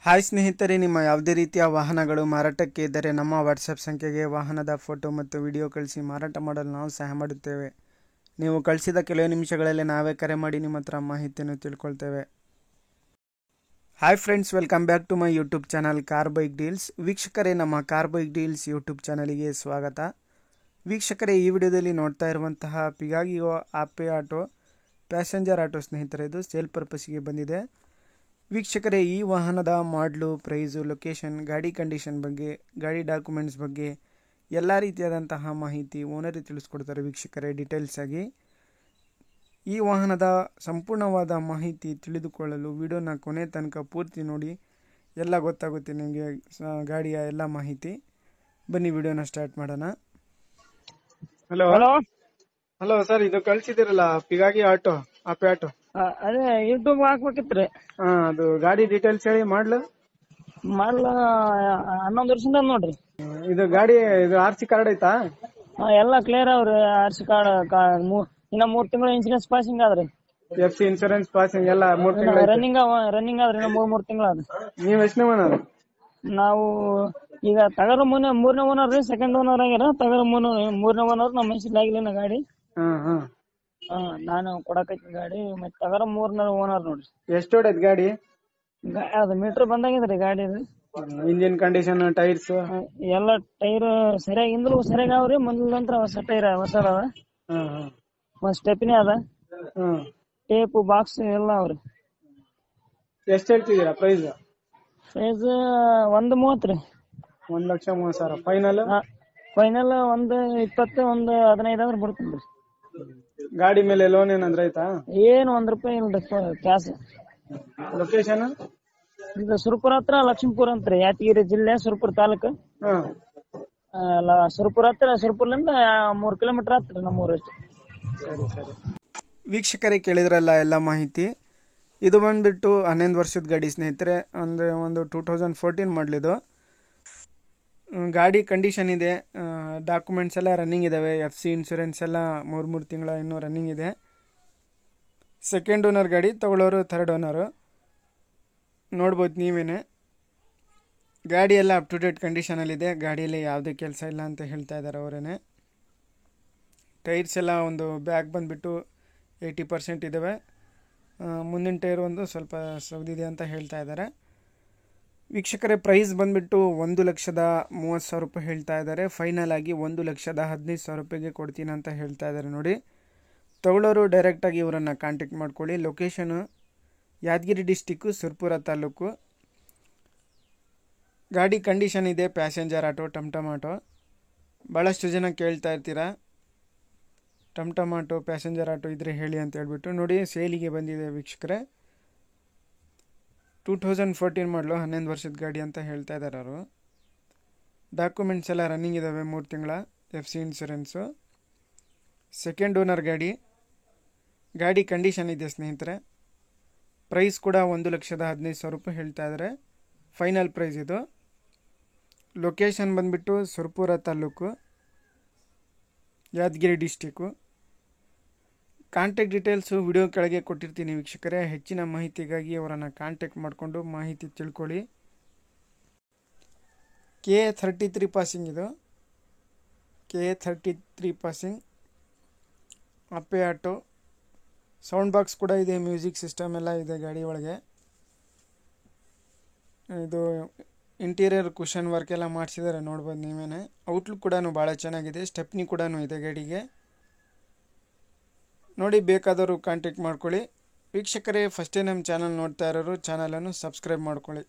Hi ಸ್ನೇಹಿತರೆ, ನಿಮ್ಮ ಯಾವುದೇ ರೀತಿಯ ವಾಹನಗಳು ಮಾರಾಟಕ್ಕೆ ಇದ್ದರೆ ನಮ್ಮ ವಾಟ್ಸಪ್ ಸಂಖ್ಯೆಗೆ ವಾಹನದ ಫೋಟೋ ಮತ್ತು ವಿಡಿಯೋ ಕಳಿಸಿ ಮಾರಾಟ ಮಾಡಲು ನಾವು ಸಹಾಯ ಮಾಡುತ್ತೇವೆ. ನೀವು ಕಳಿಸಿದ ಕೆಲವು ನಿಮಿಷಗಳಲ್ಲಿ ನಾವೇ ಕರೆ ಮಾಡಿ ನಿಮ್ಮ ಹತ್ರ ಮಾಹಿತಿಯನ್ನು ತಿಳ್ಕೊಳ್ತೇವೆ. Hi friends, welcome back to my YouTube channel car bike deals. ವೀಕ್ಷಕರೇ, ನಮ್ಮ ಕಾರ್ ಬೈಕ್ ಡೀಲ್ಸ್ ಯೂಟ್ಯೂಬ್ ಚಾನಲಿಗೆ ಸ್ವಾಗತ. ವೀಕ್ಷಕರೇ, ಈ ವಿಡಿಯೋದಲ್ಲಿ ನೋಡ್ತಾ ಇರುವಂತಹ ಪಿಗಾಗಿಯೋ ಆಪೆ ಆಟೋ ಪ್ಯಾಸೆಂಜರ್ ಆಟೋ ಸ್ನೇಹಿತರೆ, ಇದು ಸೇಲ್ ಪರ್ಪಸ್ಗೆ ಬಂದಿದೆ. ವೀಕ್ಷಕರೇ, ಈ ವಾಹನದ ಮಾಡಲು, ಪ್ರೈಸು, ಲೊಕೇಶನ್, ಗಾಡಿ ಕಂಡೀಷನ್ ಬಗ್ಗೆ, ಗಾಡಿ ಡಾಕ್ಯುಮೆಂಟ್ಸ್ ಬಗ್ಗೆ ಎಲ್ಲ ರೀತಿಯಾದಂತಹ ಮಾಹಿತಿ ಓನರೇ ತಿಳಿಸ್ಕೊಡ್ತಾರೆ. ವೀಕ್ಷಕರೇ, ಡೀಟೇಲ್ಸ್ ಆಗಿ ಈ ವಾಹನದ ಸಂಪೂರ್ಣವಾದ ಮಾಹಿತಿ ತಿಳಿದುಕೊಳ್ಳಲು ವಿಡಿಯೋನ ಕೊನೆ ತನಕ ಪೂರ್ತಿ ನೋಡಿ, ಎಲ್ಲ ಗೊತ್ತಾಗುತ್ತೆ ನಿಮಗೆ ಗಾಡಿಯ ಎಲ್ಲ ಮಾಹಿತಿ. ಬನ್ನಿ ವಿಡಿಯೋನ ಸ್ಟಾರ್ಟ್ ಮಾಡೋಣ. ಹಲೋ ಹಲೋ ಸರ್, ಇದು ಕಳ್ಸಿದಿರಲ್ಲ ಪಿಗಾಗಿ ಆಟೋ ಆಪೆ ಆಟೋ, ಅದೇ ಯೂಟ್ಯೂಬ್ ಹಾಕ್ಬೇಕಿತ್ರಿ. ಅದು ಗಾಡಿ ಡೀಟೇಲ್ಸ್ ಹೇಳಿ. ಮಾಡ್ಲ 11 ವರ್ಷದಿಂದ ನೋಡ್ರಿ. ಇದು ಗಾಡಿ ಇದು RC ಕಾರ್ಡ್ ಐತಾ? ಎಲ್ಲ ಕ್ಲಿಯರ್ ಅವ್ರಿ. RC ಕಾರ್ಡ್ ಇನ್ನ 3 ತಿಂಗಳ ಇನ್ಸೂರೆನ್ಸ್ ಪಾಸಿಂಗ್ ಆದ್ರಿ. FC ಇನ್ಶೂರೆನ್ಸ್ ಪಾಸಿಂಗ್ ಎಲ್ಲ 3 ತಿಂಗಳ ರನ್ನಿಂಗ್ ಆದ್ರಿ. ಇನ್ನ 3 ತಿಂಗಳ ಆದ್ರಿ. ನೀವ್ ಎಷ್ಟನೇ ಓನರ್? ನಾವು ಈಗ ತಗರ ಮೂರನೇ ಓನರ್ ರೀ. ಸೆಕೆಂಡ್ ಓನರ್ ಆಗ್ಯಾರ. ತಗರ ಮೂರನೇ ಓನರ್ ನಮ್ಮ ಹೆಸರು ಆಗಿಲ್ಲ ಗಾಡಿ. ನಾನು ಕೊಡಕೈತಿ ಗಾಡಿ. ಮತ್ತೆ ತಗರ 3ನೇ ಓನರ್ ನೋಡ್ರಿ. ಎಷ್ಟು ಹೊಡೈತ್ ಗಾಡಿ? ಅದು ಮೀಟರ್ ಬಂದಾಗಿದ್ರಿ ಗಾಡಿ. ಇಂಜಿನ್ ಕಂಡೀಷನ್, ಟೈರ್ಸ್ ಎಲ್ಲ ಟೈರ್ ಸರಿಯಾಗಿ ಹಿಂದಲೂ ಸರಿಯಾಗಿ ಅವ್ರಿ. ಮುಂದಂತ್ರ ಹೊಸ ಟೈರ್ ಹೊಸದ. ಒಂದ್ ಸ್ಟೆಪ್ನಿ ಅದ. ಟೇಪ್ ಬಾಕ್ಸ್ ಎಲ್ಲ ಅವ್ರಿ. ಎಷ್ಟ್ ಹೇಳ್ತಿದ್ದೀರಾ ಪ್ರೈಸ್? ಪ್ರೈಸ್ 130 ರೀ. 1,30,000 ಫೈನಲ್? ಫೈನಲ್ 120, 115 ಅಂದ್ರೆ ಬಿಡ್ತೀನಿ. ಗಾಡಿ ಮೇಲೆ ಲೋನ್ ಏನಾದ್ರ ಆಯ್ತಾ? ಏನು ₹1 ಇಲ್ರಿ, ಕ್ಯಾಶ್. ಲೊಕೇಶನ್ ಇದು ಸುರಪುರ ಹತ್ರ ಲಕ್ಷ್ಮೀಪುರ ಅಂತ್ರಿ. ಯಾದಗಿರಿ ಜಿಲ್ಲೆ ಸುರಪುರ ತಾಲೂಕು. ಸುರಪುರ ಹತ್ರ, ಸುರಪುರದಿಂದ 3 ಕಿಲೋಮೀಟರ್ ಹತ್ರ ನಮ್ಮೂರು ಅಷ್ಟೇ. ವೀಕ್ಷಕರೇ, ಕೇಳಿದ್ರಲ್ಲ ಎಲ್ಲ ಮಾಹಿತಿ. ಇದು ಬಂದ್ಬಿಟ್ಟು 11 ವರ್ಷದ ಗಾಡಿ ಸ್ನೇಹಿತರೆ. ಒಂದು 2014 ಮಾಡಲಿದು ಗಾಡಿ. ಕಂಡೀಷನ್ ಇದೆ. ಡಾಕ್ಯುಮೆಂಟ್ಸ್ ಎಲ್ಲ ರನ್ನಿಂಗ್ ಇದ್ದಾವೆ. FC ಇನ್ಶೂರೆನ್ಸ್ ಎಲ್ಲ 3 ತಿಂಗಳ ಇನ್ನೂ ರನ್ನಿಂಗ್ ಇದೆ. ಸೆಕೆಂಡ್ ಓನರ್ ಗಾಡಿ, ತಗೊಳ್ಳೋರು ಥರ್ಡ್ ಓನರು. ನೋಡ್ಬೋದು ನೀವೇನೆ. ಗಾಡಿ ಎಲ್ಲ ಅಪ್ ಟು ಡೇಟ್ ಕಂಡೀಷನಲ್ಲಿದೆ. ಗಾಡಿಯಲ್ಲಿ ಯಾವುದೇ ಕೆಲಸ ಇಲ್ಲ ಅಂತ ಹೇಳ್ತಾ ಇದ್ದಾರೆ ಅವರೇನೆ. ಟೈರ್ಸ್ ಎಲ್ಲ ಒಂದು ಬ್ಯಾಗ್ ಬಂದುಬಿಟ್ಟು 80% ಇದ್ದಾವೆ. ಮುಂದಿನ ಟೈರ್ ಒಂದು ಸ್ವಲ್ಪ ಸೌದಿದೆ ಅಂತ ಹೇಳ್ತಾ ಇದ್ದಾರೆ. ವೀಕ್ಷಕರೇ, ಪ್ರೈಸ್ ಬಂದುಬಿಟ್ಟು 1,30,30,000 ರೂಪಾಯಿ ಹೇಳ್ತಾ ಇದ್ದಾರೆ. ಫೈನಲ್ ಆಗಿ 1,15,000 ರೂಪಾಯಿಗೆ ಕೊಡ್ತೀನಿ ಅಂತ ಹೇಳ್ತಾ ಇದ್ದಾರೆ. ನೋಡಿ, ತಗೊಳ್ಳೋರು ಡೈರೆಕ್ಟಾಗಿ ಇವರನ್ನು ಕಾಂಟ್ಯಾಕ್ಟ್ ಮಾಡ್ಕೊಳ್ಳಿ. Location Yadgiri district, Surapura taluk. ಗಾಡಿ ಕಂಡೀಷನ್ ಇದೆ. ಪ್ಯಾಸೆಂಜರ್ ಆಟೋ, ಟಮ್ ಆಟೋ. ಭಾಳಷ್ಟು ಜನ ಕೇಳ್ತಾ ಇರ್ತೀರಾ ಟಮ್ ಆಟೋ, ಪ್ಯಾಸೆಂಜರ್ ಆಟೋ ಇದ್ರೆ ಹೇಳಿ ಅಂತ ಹೇಳ್ಬಿಟ್ಟು. ನೋಡಿ, ಸೇಲಿಗೆ ಬಂದಿದೆ ವೀಕ್ಷಕರೇ. 2014 ಮಾಡಲು 11 ವರ್ಷದ ಗಾಡಿ ಅಂತ ಹೇಳ್ತಾ ಇದ್ದಾರೆ ಅವರು. ಡಾಕ್ಯುಮೆಂಟ್ಸ್ ಎಲ್ಲ ರನ್ನಿಂಗ್ ಇದ್ದಾವೆ. 3 ತಿಂಗಳ FC ಇನ್ಶೂರೆನ್ಸು. ಸೆಕೆಂಡ್ ಓನರ್ ಗಾಡಿ. ಗಾಡಿ ಕಂಡೀಷನ್ ಇದೆ ಸ್ನೇಹಿತರೆ. ಪ್ರೈಸ್ ಕೂಡ 1,15,000 ರೂಪಾಯಿ ಹೇಳ್ತಾ ಇದ್ದಾರೆ. ಫೈನಲ್ ಪ್ರೈಸ್ ಇದು. ಲೊಕೇಶನ್ ಬಂದುಬಿಟ್ಟು Surapura taluk, Yadgir district. Contact details video ಕೆಳಗೆ ಕೊಟ್ಟಿರ್ತೀನಿ ವೀಕ್ಷಕರೇ. ಹೆಚ್ಚಿನ ಮಾಹಿತಿಗಾಗಿ ಅವರನ್ನು ಕಾಂಟ್ಯಾಕ್ಟ್ ಮಾಡಿಕೊಂಡು ಮಾಹಿತಿ ತಿಳ್ಕೊಳ್ಳಿ. KA33 ಪಾಸಿಂಗ್ ಇದು. KA33 passing Ape auto. Sound box ಕೂಡ ಇದೆ. ಮ್ಯೂಸಿಕ್ ಸಿಸ್ಟಮ್ ಎಲ್ಲ ಇದೆ ಗಾಡಿ ಒಳಗೆ. ಇದು ಇಂಟೀರಿಯರ್ ಕುಷನ್ ವರ್ಕ್ ಎಲ್ಲ ಮಾಡಿಸಿದ್ದಾರೆ, ನೋಡ್ಬೋದು ನೀವೇನೆ. ಔಟ್ಲುಕ್ ಕೂಡ ಭಾಳ ಚೆನ್ನಾಗಿದೆ. ಸ್ಟೆಪ್ನಿ ಕೂಡ ಇದೆ ಗಾಡಿಗೆ. ನೋಡಿ, ಬೇಕಾದವರು ಕಾಂಟ್ಯಾಕ್ಟ್ ಮಾಡ್ಕೊಳ್ಳಿ. ವೀಕ್ಷಕರೇ, ಫಸ್ಟೇ ನಮ್ಮ ಚಾನಲ್ ನೋಡ್ತಾ ಇರೋರು ಚಾನಲನ್ನು ಸಬ್ಸ್ಕ್ರೈಬ್ ಮಾಡ್ಕೊಳ್ಳಿ.